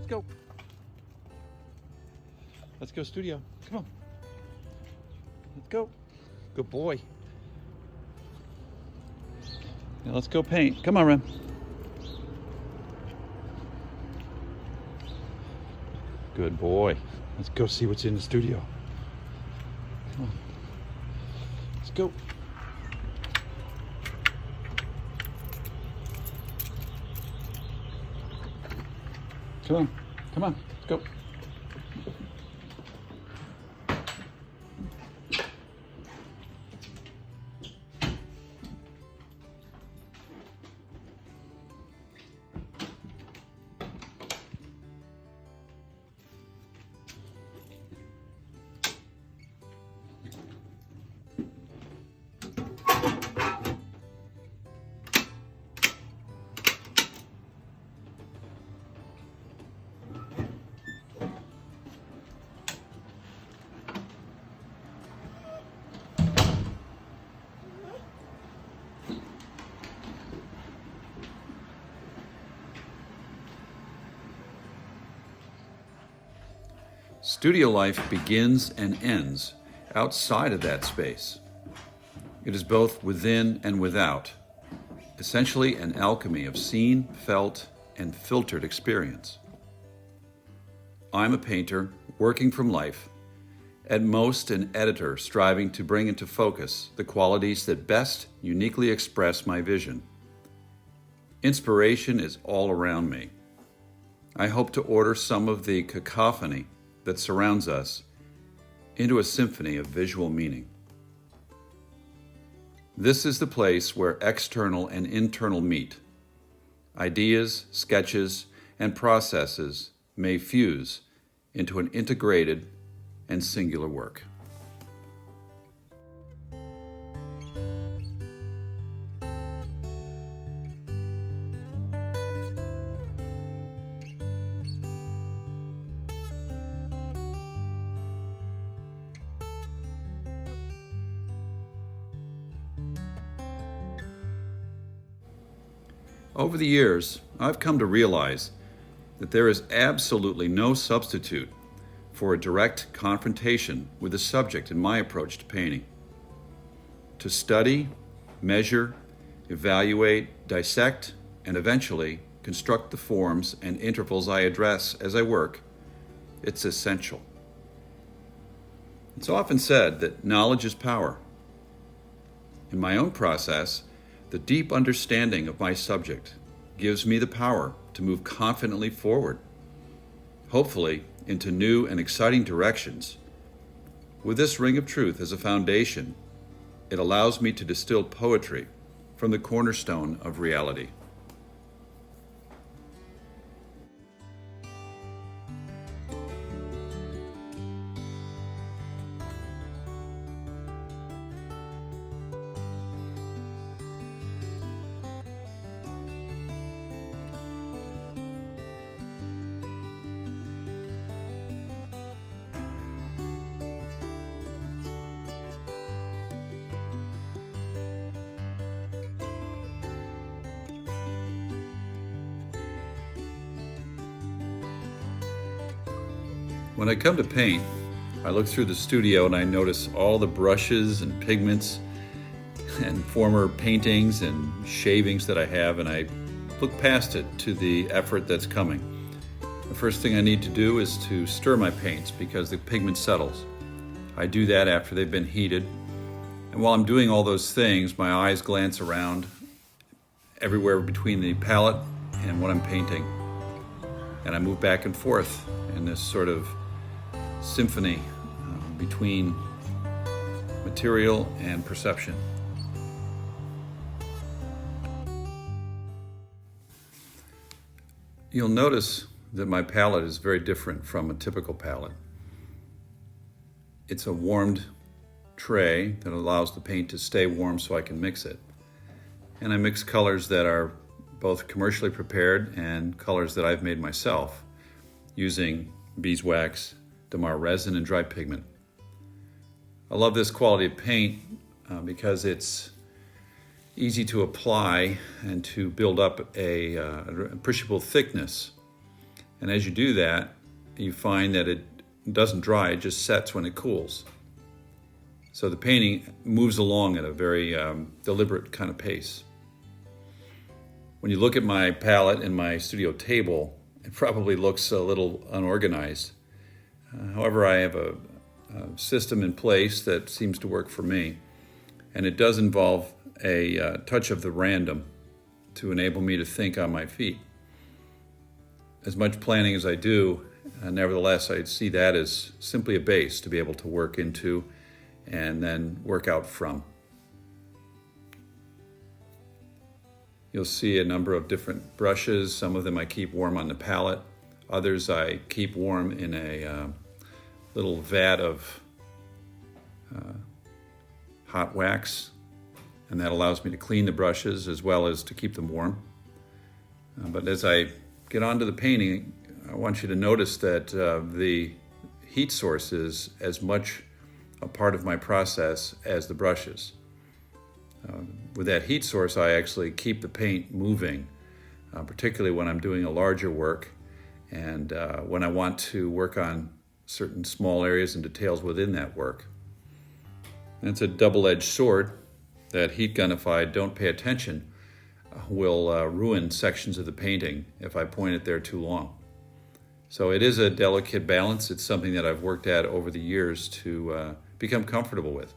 Let's go. Let's go, studio. Come on. Let's go. Good boy. Now let's go paint. Come on, Rem. Good boy. Let's go see what's in the studio. Come on. Let's go. Come on. Come on. Let's go. Studio life begins and ends outside of that space. It is both within and without, essentially an alchemy of seen, felt, and filtered experience. I'm a painter working from life, at most an editor striving to bring into focus the qualities that best uniquely express my vision. Inspiration is all around me. I hope to order some of the cacophony that surrounds us into a symphony of visual meaning. This is the place where external and internal meet. Ideas, sketches, and processes may fuse into an integrated and singular work. Over the years, I've come to realize that there is absolutely no substitute for a direct confrontation with the subject in my approach to painting. To study, measure, evaluate, dissect, and eventually construct the forms and intervals I address as I work, it's essential. It's often said that knowledge is power. In my own process, the deep understanding of my subject gives me the power to move confidently forward, hopefully into new and exciting directions. With this ring of truth as a foundation, it allows me to distill poetry from the cornerstone of reality. When I come to paint, I look through the studio and I notice all the brushes and pigments and former paintings and shavings that I have, and I look past it to the effort that's coming. The first thing I need to do is to stir my paints because the pigment settles. I do that after they've been heated. And while I'm doing all those things, my eyes glance around everywhere between the palette and what I'm painting. And I move back and forth in this sort of symphony between material and perception. You'll notice that my palette is very different from a typical palette. It's a warmed tray that allows the paint to stay warm so I can mix it. And I mix colors that are both commercially prepared and colors that I've made myself using beeswax, Damar resin, and dry pigment. I love this quality of paint because it's easy to apply and to build up a appreciable thickness And as you do that, you find that it doesn't dry, it just sets when it cools. So the painting moves along at a very deliberate kind of pace. When you look at my palette and my studio table, it probably looks a little unorganized. However, I have a system in place that seems to work for me, and it does involve a touch of the random to enable me to think on my feet. As much planning as I do, nevertheless, I see that as simply a base to be able to work into and then work out from. You'll see a number of different brushes. Some of them I keep warm on the palette. Others I keep warm in a little vat of hot wax, and that allows me to clean the brushes as well as to keep them warm. But as I get onto the painting, I want you to notice that the heat source is as much a part of my process as the brushes. With that heat source, I actually keep the paint moving, particularly when I'm doing a larger work and when I want to work on certain small areas and details within that work. And it's a double-edged sword. That heat gun, if I don't pay attention, will ruin sections of the painting if I point it there too long. So it is a delicate balance. It's something that I've worked at over the years to become comfortable with.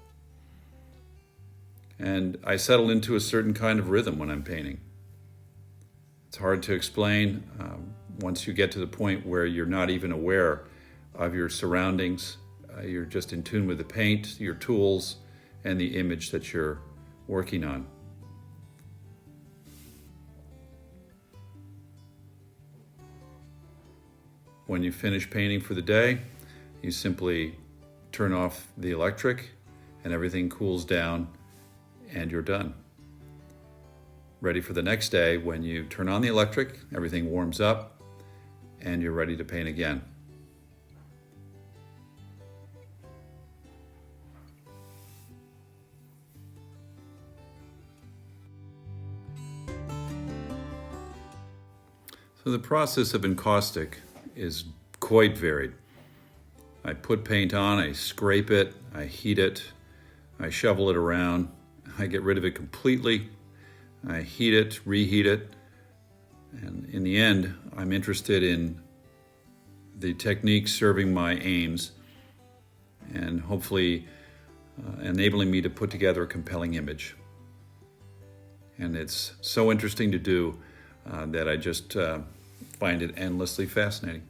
And I settle into a certain kind of rhythm when I'm painting. It's hard to explain once you get to the point where you're not even aware of your surroundings. You're just in tune with the paint, your tools, and the image that you're working on. When you finish painting for the day, you simply turn off the electric and everything cools down and you're done. Ready for the next day when you turn on the electric, everything warms up and you're ready to paint again. So the process of encaustic is quite varied. I put paint on, I scrape it, I heat it, I shovel it around, I get rid of it completely, I heat it, reheat it, and in the end, I'm interested in the technique serving my aims and hopefully enabling me to put together a compelling image. And it's so interesting to do that I just find it endlessly fascinating.